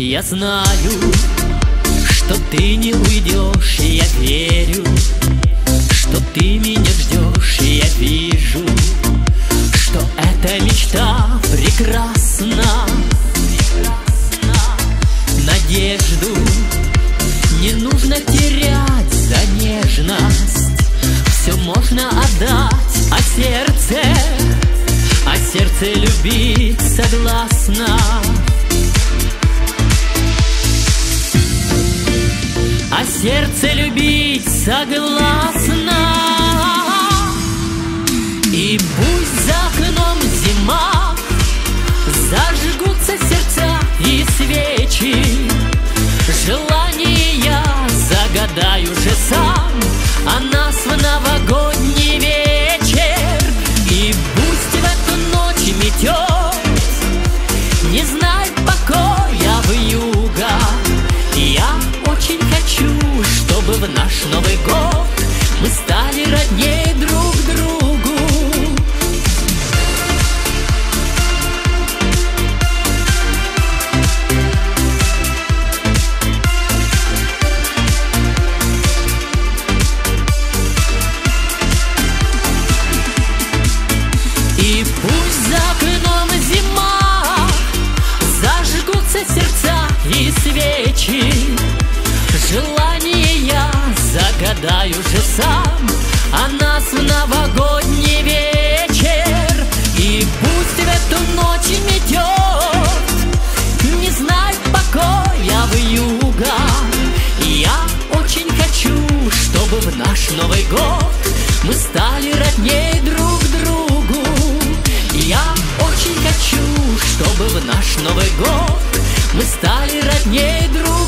Я знаю, что ты не уйдешь, и я верю, что ты меня ждешь, и я вижу, что эта мечта прекрасна. Надежду не нужно терять за нежность, все можно отдать, а сердце любить согласно. А сердце любить согласно. И пусть за окном зима, зажгутся сердца и свечи, желание я загадаю же сам о нас в новогодний вечер. И пусть в эту ночь метет, не знает покоя вьюга. Я очень хочу, чтобы в наш Новый год мы стали родней друг другу. И пусть за окном зима, зажгутся сердца и свечи, желание я загадаю же сам о нас в новогодний вечер. И пусть в эту ночь метет, не знает покоя вьюга. Я очень хочу, чтобы в наш Новый год мы стали родней друг другу. Я очень хочу, чтобы в наш Новый год мы стали родней друг другу.